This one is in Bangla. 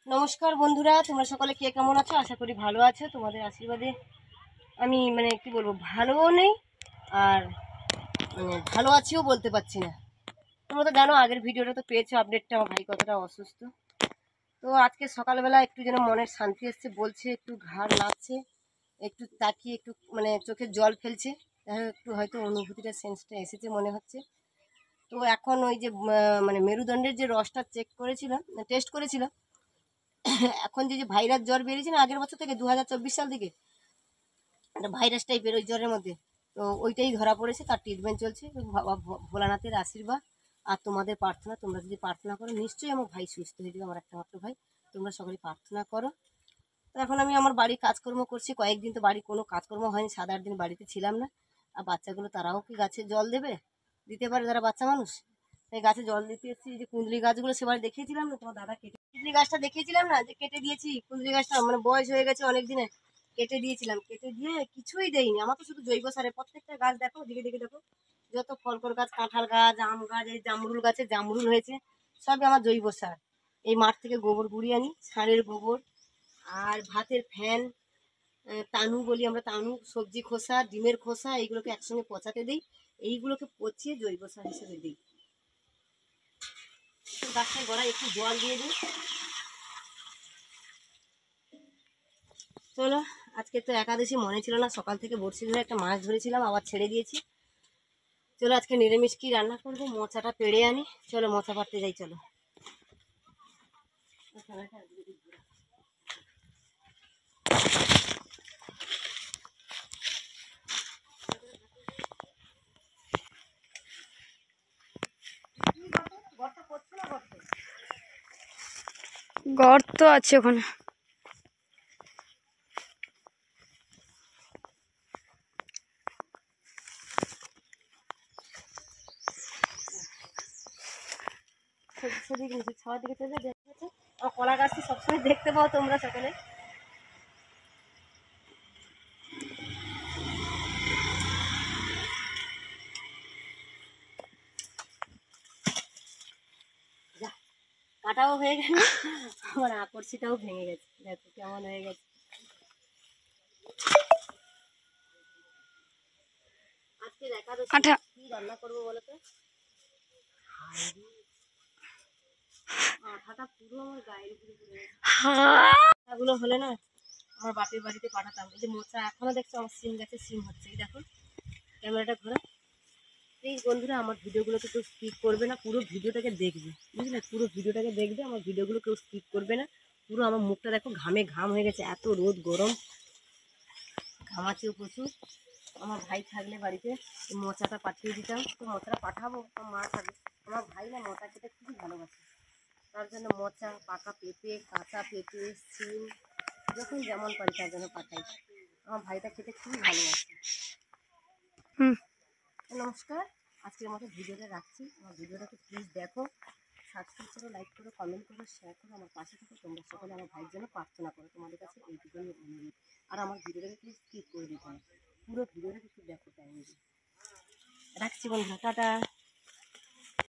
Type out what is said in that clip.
নমস্কার বন্ধুরা, তোমরা সকলে কে কেমন আছো? আশা করি ভালো আছো। তোমাদের আশীর্বাদে আমি কি বলবো, ভালোও নেই আর ভালো আছিও বলতে পারছি না। তোমরা তো জানো, আগের ভিডিওটা তো পেয়েছো আপডেটটা, আমার ভাই কতটা অসুস্থ। তো আজকে সকালবেলা একটু যেন মনের শান্তি এসছে, বলছে একটু ঘাড় লাগছে, একটু তাকিয়ে একটু চোখের জল ফেলছে, একটু হয়তো অনুভূতিটা সেন্সটা এসেছে মনে হচ্ছে। তো এখন ওই যে মেরুদণ্ডের যে রসটা টেস্ট করেছিলাম, এখন যে ভাইরাস জ্বর বেরিয়েছে না আগের বছর থেকে 2024 সাল থেকে, একটা ভাইরাস টাইপের ওই জ্বরের মধ্যে, তো ওইটাই ধরা পড়েছে, তার ট্রিটমেন্ট চলছে। ভোলানাথের আশীর্বাদ আর তোমাদের প্রার্থনা, তোমরা যদি প্রার্থনা করো নিশ্চয়ই আমার ভাই সুস্থ হয়ে যাবে, আমার একটা মাত্র ভাই। তোমরা সকলে প্রার্থনা করো। তো এখন আমি আমার বাড়ির কাজকর্ম করছি, কয়েকদিন তো বাড়ি কোনো কাজকর্ম হয়নি, 7-8 দিন বাড়িতে ছিলাম না। আর বাচ্চাগুলো তারাও কি গাছে জল দেবে, দিতে পারে যারা বাচ্চা মানুষ, তাই গাছে জল দিতে এসেছি। যে কুঁদলি গাছগুলো সেবার দেখিয়েছিলাম না, তোমার দাদা কেটে কুঁদলি গাছটা দেখিয়েছিলাম না, যে কেটে দিয়েছি কুঁদলি গাছটা, বয়স হয়ে গেছে অনেক দিনে, কেটে দিয়েছিলাম। কেটে দিয়ে কিছুই দেয়নি, আমার তো শুধু জৈব সারে। প্রত্যেকটা গাছ দেখো, দিকে দিকে দেখো, যত ফলকর গাছ, কাঁঠাল গাছ, আম গাছ, এই জামরুল গাছে জামরুল হয়েছে, সবই আমার জৈব সার। এই মাঠ থেকে গোবর গুঁড়িয়ে আনি, ষাঁড়ের গোবর আর ভাতের ফ্যান, তানু বলি আমরা, তানু, সবজি খোসা, ডিমের খোসা, এইগুলোকে একসঙ্গে পচাতে দিই। এইগুলোকে পচিয়ে জৈব সার হিসেবে দিই। গাছটার গোড়ায় একটু জল দিয়ে দিই। চলো, আজকে তো একাদশী, মনে ছিল না, সকাল থেকে বড়শি ধরে একটা মাছ ধরেছিলাম, আবার ছেড়ে দিয়েছি। চলো আজকে নিরামিষ কি রান্না করবো, মোচাটা পেড়ে আনি। চলো মোচা পাড়তে যাই, চলো। গর্ত আছে ওখানে। কলা গাছটি সবসময় দেখতে পাও তোমরা সকলে। কাটাও হয়ে গেল, আমার আকর্ষিটাও ভেঙে গেছে, দেখো কেমন হয়ে গেছে। আজকে একাদশী, কি রান্না করবো বলো তো? আঠাটা পুরো আমার গায়ের উপরে পড়ে গেছে। গুলো হলে না আমার বাপের বাড়িতে পাঠাতাম। এই যে মোচা এখনো দেখছো আমার সিম গাছে সিম হচ্ছে, এই দেখো, ক্যামেরাটা ঘোরা। প্লিজ বন্ধুরা, আমার ভিডিওগুলোকে কেউ স্কিপ করবে না, পুরো ভিডিওটাকে দেখবে, বুঝলে? পুরো ভিডিওটাকে দেখবে, আমার ভিডিওগুলো কেউ স্কিপ করবে না। পুরো আমার মুখটা দেখো, ঘামে ঘাম হয়ে গেছে, এত রোদ গরম, ঘামাচ্ছেও প্রচুর। আমার ভাই থাকলে বাড়িতে মোচাটা পাঠিয়ে দিতাম, তো মোচাটা পাঠাবো, আমার মা থাকবে। আমার ভাই না মোচা খেতে খুবই ভালোবাসে, তার জন্য মোচা, পাকা পেঁপে, কাঁচা পেঁপে, সিম, যখন যেমন পারি তার জন্য পাঠাই। আমার ভাইটা খেতে খুবই ভালোবাসে। নমস্কার, আজকের মতো ভিডিওটা রাখছি। আমার ভিডিওটাকে প্লিজ দেখো, সাবস্ক্রাইব করো, লাইক করো, কমেন্ট করো, শেয়ার করো, আমার পাশে থাকো। তোমরা সকলে আমার ভাইয়ের জন্য প্রার্থনা করো, তোমাদের কাছে এইটুকুনি অনুরোধ। আর আমার ভিডিওটাকে প্লিজ স্কিপ করে দিতে হবে, পুরো ভিডিওটা একটু দেখো টাইম দিয়ে। রাখছি বন্ধুরা, টাটা।